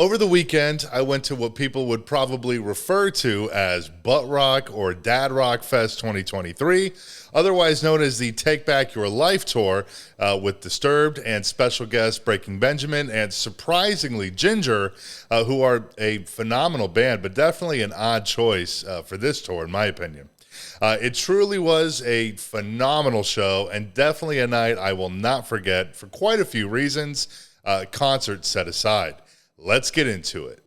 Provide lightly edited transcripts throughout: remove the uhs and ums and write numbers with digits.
Over the weekend, I went to what people would probably refer to as Butt Rock or Dad Rock Fest 2023, otherwise known as the Take Back Your Life Tour, with Disturbed and special guests Breaking Benjamin and surprisingly Jinjer, who are a phenomenal band, but definitely an odd choice for this tour, in my opinion. It truly was a phenomenal show and definitely a night I will not forget for quite a few reasons, concert set aside. Let's get into it.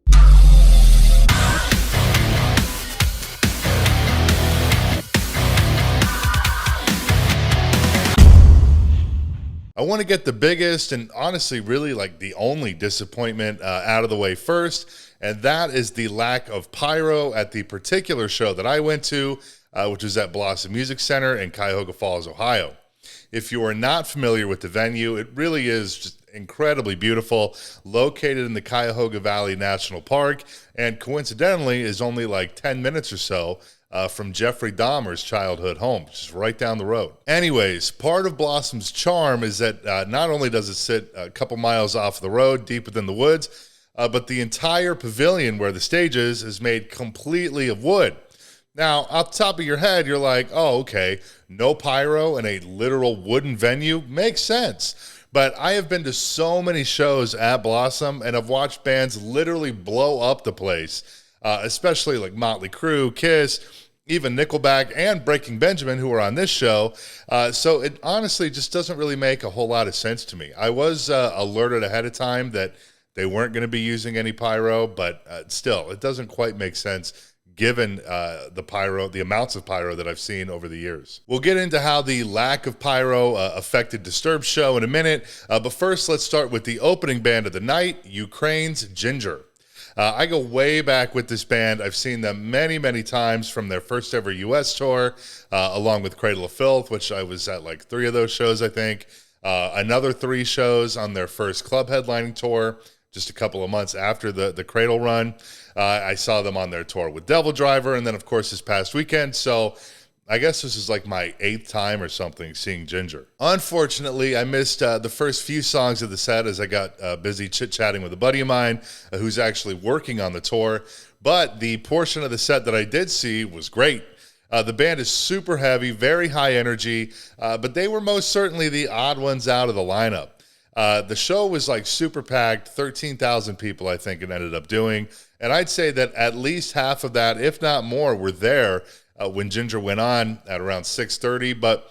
I want to get the biggest and honestly really like the only disappointment out of the way first, and that is the lack of pyro at the particular show that I went to, which was at Blossom Music Center in Cuyahoga Falls, Ohio. If you are not familiar with the venue, it really is just incredibly beautiful, located in the Cuyahoga Valley National Park, and coincidentally is only like 10 minutes or so from Jeffrey Dahmer's childhood home, which is right down the road. Anyways, part of Blossom's charm is that not only does it sit a couple miles off the road, deep within the woods, but the entire pavilion where the stage is made completely of wood. Now, off the top of your head, you're like, oh, okay, no pyro in a literal wooden venue makes sense. But I have been to so many shows at Blossom and have watched bands literally blow up the place, especially like Motley Crue, Kiss, even Nickelback, and Breaking Benjamin, who are on this show. So it honestly just doesn't really make a whole lot of sense to me. I was alerted ahead of time that they weren't going to be using any pyro, but still, it doesn't quite make sense given the amounts of pyro that I've seen over the years. We'll get into how the lack of pyro affected Disturbed's show in a minute, but first let's start with the opening band of the night, Ukraine's Jinjer. I go way back with this band. I've seen them many, many times from their first ever U.S. tour, along with Cradle of Filth, which I was at like 3 of those shows, I think. Another 3 shows on their first club headlining tour, just a couple of months after the Cradle run. I saw them on their tour with Devil Driver, and then, of course, this past weekend. So I guess this is like my 8th time or something seeing Jinjer. Unfortunately, I missed the first few songs of the set as I got busy chit-chatting with a buddy of mine who's actually working on the tour. But the portion of the set that I did see was great. The band is super heavy, very high energy, but they were most certainly the odd ones out of the lineup. The show was like super packed, 13,000 people I think it ended up doing. And I'd say that at least half of that, if not more, were there when Jinjer went on at around 6:30. But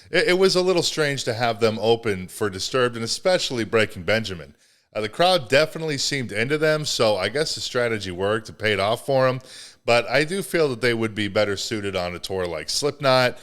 it was a little strange to have them open for Disturbed and especially Breaking Benjamin. The crowd definitely seemed into them, so I guess the strategy worked. It paid off for them. But I do feel that they would be better suited on a tour like Slipknot,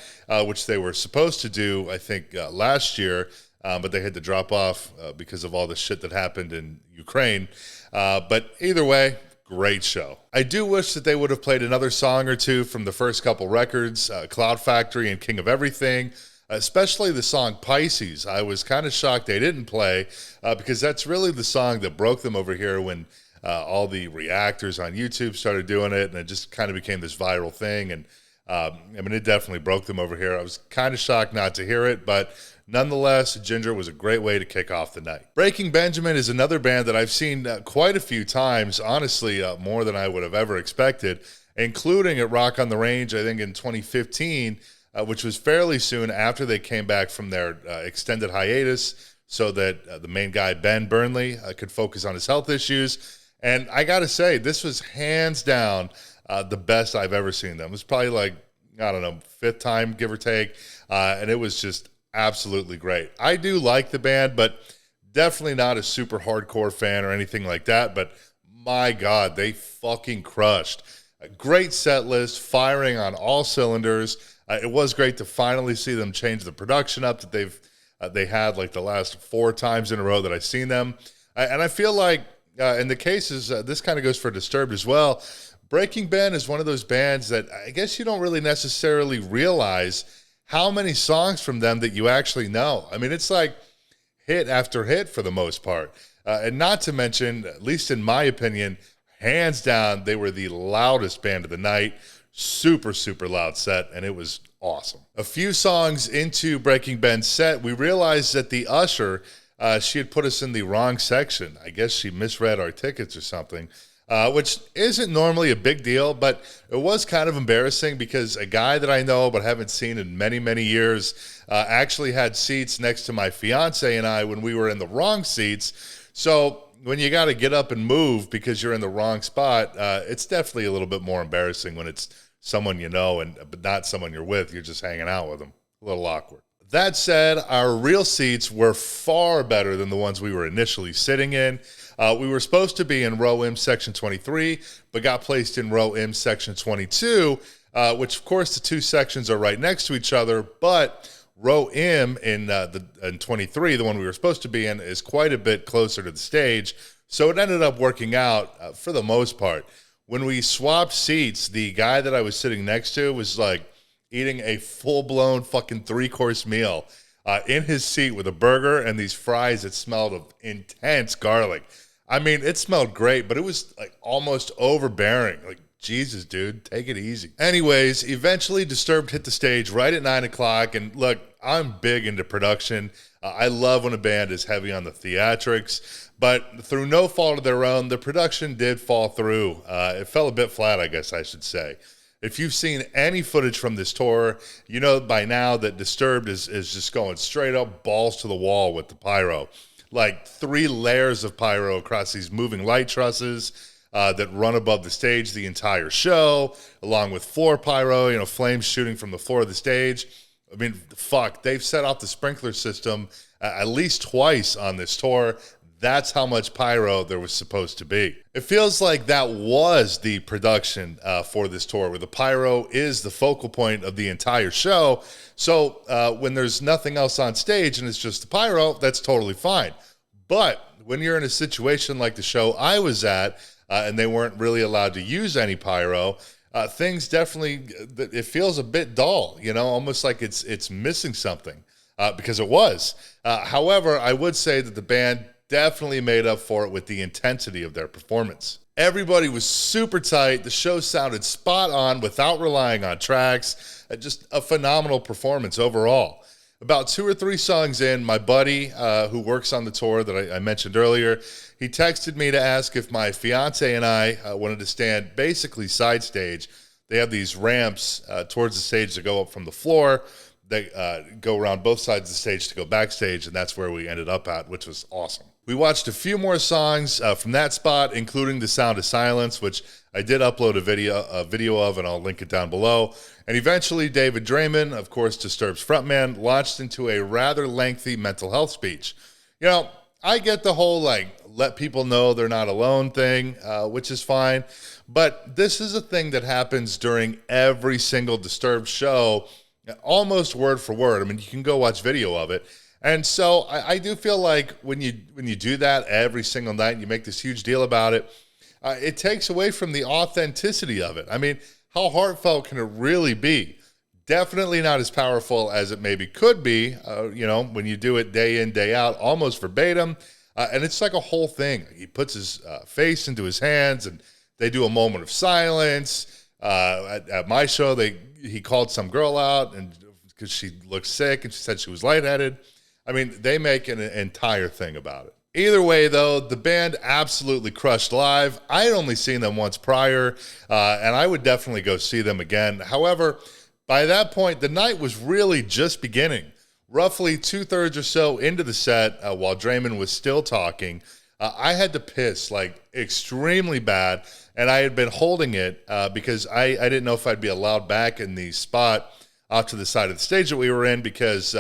which they were supposed to do, I think, last year. But they had to drop off because of all the shit that happened in Ukraine. But either way, great show. I do wish that they would have played another song or two from the first couple records, Cloud Factory and King of Everything, especially the song Pisces. I was kind of shocked they didn't play because that's really the song that broke them over here when all the reactors on YouTube started doing it, and it just kind of became this viral thing. And I mean, it definitely broke them over here. I was kind of shocked not to hear it, but nonetheless, Jinjer was a great way to kick off the night. Breaking Benjamin is another band that I've seen quite a few times, honestly, more than I would have ever expected, including at Rock on the Range, I think in 2015, which was fairly soon after they came back from their extended hiatus so that the main guy, Ben Burnley, could focus on his health issues. And I got to say, this was hands down the best I've ever seen them. It was probably like, I don't know, 5th time, give or take, and it was just absolutely great. I do like the band, but definitely not a super hardcore fan or anything like that, but my God, they fucking crushed. A great set list, firing on all cylinders. It was great to finally see them change the production up that they had like the last 4 times in a row that I've seen them. And I feel like in the cases, this kind of goes for Disturbed as well, Breaking Ben is one of those bands that I guess you don't really necessarily realize how many songs from them that you actually know. I mean, it's like hit after hit for the most part. And not to mention, at least in my opinion, hands down, they were the loudest band of the night. Super, super loud set, and it was awesome. A few songs into Breaking Ben's set, we realized that the usher she had put us in the wrong section. I guess she misread our tickets or something, which isn't normally a big deal, but it was kind of embarrassing because a guy that I know but haven't seen in many, many years actually had seats next to my fiance and I when we were in the wrong seats. So when you got to get up and move because you're in the wrong spot, it's definitely a little bit more embarrassing when it's someone you know but not someone you're with. You're just hanging out with them. A little awkward. That said, our real seats were far better than the ones we were initially sitting in. We were supposed to be in row M section 23, but got placed in row M section 22, which of course the two sections are right next to each other, but row M in 23, the one we were supposed to be in, is quite a bit closer to the stage, so it ended up working out for the most part. When we swapped seats, the guy that I was sitting next to was like eating a full-blown fucking 3-course meal in his seat with a burger and these fries that smelled of intense garlic. I mean, it smelled great, but it was like almost overbearing. Like, Jesus, dude, take it easy. Anyways, eventually Disturbed hit the stage right at 9 o'clock. And look, I'm big into production. I love when a band is heavy on the theatrics. But through no fault of their own, the production did fall through. It fell a bit flat, I guess I should say. If you've seen any footage from this tour, you know by now that Disturbed is just going straight up balls to the wall with the pyro. Like 3 layers of pyro across these moving light trusses that run above the stage the entire show, along with floor pyro, flames shooting from the floor of the stage. I mean, fuck, they've set off the sprinkler system at least twice on this tour. That's how much pyro there was supposed to be. It feels like that was the production for this tour, where the pyro is the focal point of the entire show. So when there's nothing else on stage and it's just the pyro, that's totally fine. But when you're in a situation like the show I was at, and they weren't really allowed to use any pyro, things definitely, it feels a bit dull, almost like it's missing something, because it was. However, I would say that the band definitely made up for it with the intensity of their performance. Everybody was super tight. The show sounded spot on without relying on tracks. Just a phenomenal performance overall. About 2 or 3 songs in, my buddy who works on the tour that I mentioned earlier, he texted me to ask if my fiance and I wanted to stand basically side stage. They have these ramps towards the stage that go up from the floor. They go around both sides of the stage to go backstage, and that's where we ended up at, which was awesome. We watched a few more songs from that spot, including The Sound of Silence, which I did upload a video of, and I'll link it down below. And eventually, David Draymond, of course, Disturbed's frontman, launched into a rather lengthy mental health speech. I get the whole, let people know they're not alone thing, which is fine. But this is a thing that happens during every single Disturbed show, almost word for word. I mean, you can go watch video of it. And so I do feel like when you do that every single night and you make this huge deal about it, it takes away from the authenticity of it. I mean, how heartfelt can it really be? Definitely not as powerful as it maybe could be, when you do it day in, day out, almost verbatim. And it's like a whole thing. He puts his face into his hands and they do a moment of silence. At my show, he called some girl out and because she looked sick and she said she was lightheaded. I mean, they make an entire thing about it. Either way, though, the band absolutely crushed live. I had only seen them once prior, and I would definitely go see them again. However, by that point, the night was really just beginning. Roughly 2/3 or so into the set, while Draymond was still talking, I had to piss, extremely bad, and I had been holding it because I didn't know if I'd be allowed back in the spot off to the side of the stage that we were in because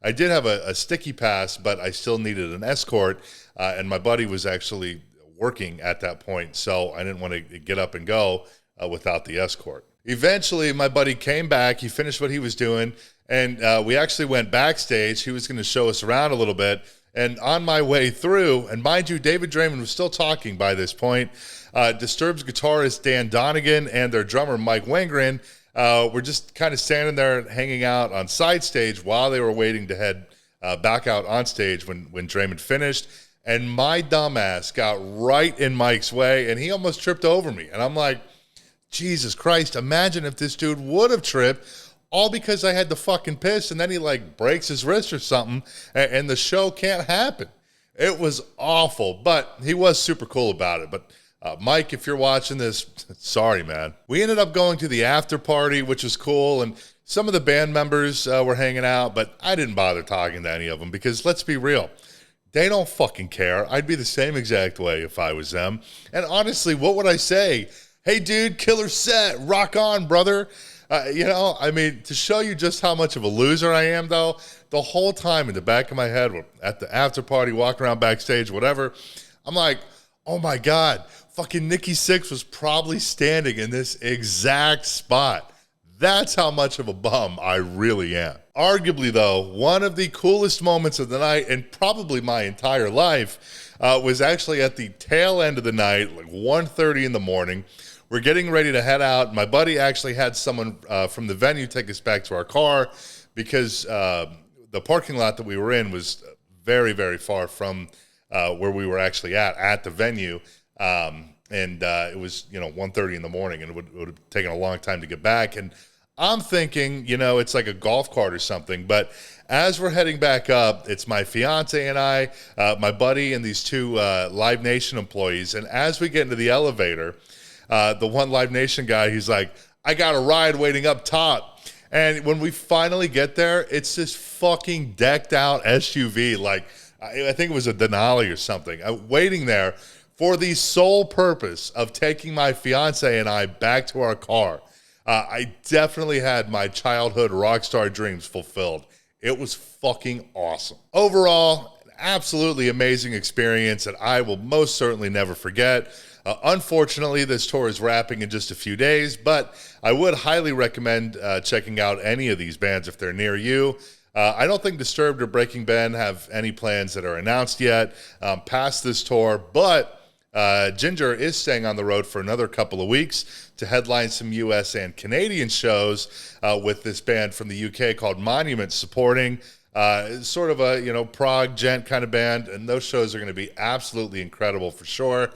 I did have a sticky pass, but I still needed an escort, and my buddy was actually working at that point, so I didn't want to get up and go without the escort. Eventually, my buddy came back. He finished what he was doing, and we actually went backstage. He was going to show us around a little bit, and on my way through, and mind you, David Draymond was still talking by this point, Disturbed's guitarist Dan Donegan and their drummer Mike Wengren we're just kind of standing there hanging out on side stage while they were waiting to head back out on stage when Draymond finished. And my dumbass got right in Mike's way, and he almost tripped over me. And I'm like, Jesus Christ, imagine if this dude would have tripped. all because I had to fucking piss, and then he like breaks his wrist or something, and the show can't happen. It was awful, but he was super cool about it. But Mike, if you're watching this, sorry, man. We ended up going to the after party, which was cool, and some of the band members were hanging out, but I didn't bother talking to any of them because let's be real, they don't fucking care. I'd be the same exact way if I was them. And honestly, what would I say? Hey, dude, killer set, rock on, brother. You know, I mean, to show you just how much of a loser I am, though, the whole time in the back of my head, at the after party, walking around backstage, whatever, I'm like, oh my God, fucking Nikki Sixx was probably standing in this exact spot. That's how much of a bum I really am. Arguably, though, one of the coolest moments of the night, and probably my entire life, was actually at the tail end of the night, like 1:30 in the morning. We're getting ready to head out. My buddy actually had someone from the venue take us back to our car because the parking lot that we were in was very, very far from where we were actually at the venue. And it was, 1:30 in the morning, and it would have taken a long time to get back. And I'm thinking, it's like a golf cart or something. But as we're heading back up, it's my fiance and I, my buddy, and these two Live Nation employees. And as we get into the elevator, the one Live Nation guy, he's like, I got a ride waiting up top. And when we finally get there, it's this fucking decked out SUV. Like, I think it was a Denali or something, waiting there for the sole purpose of taking my fiance and I back to our car. I definitely had my childhood rock star dreams fulfilled. It was fucking awesome. Overall, an absolutely amazing experience that I will most certainly never forget. Unfortunately, this tour is wrapping in just a few days, but I would highly recommend checking out any of these bands if they're near you. I don't think Disturbed or Breaking Ben have any plans that are announced yet past this tour, but Jinjer is staying on the road for another couple of weeks to headline some U.S. and Canadian shows with this band from the U.K. called Monument, supporting sort of a, prog gent kind of band, and those shows are going to be absolutely incredible for sure.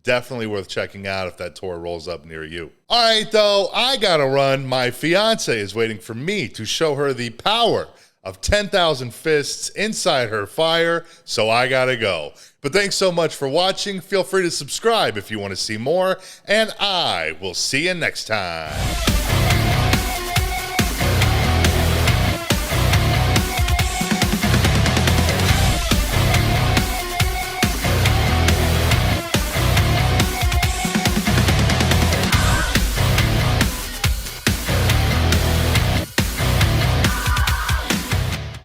Definitely worth checking out if that tour rolls up near you. All right, though, I got to run. My fiance is waiting for me to show her the power of 10,000 fists inside her fire, so I gotta go. But thanks so much for watching. Feel free to subscribe if you want to see more, and I will see you next time.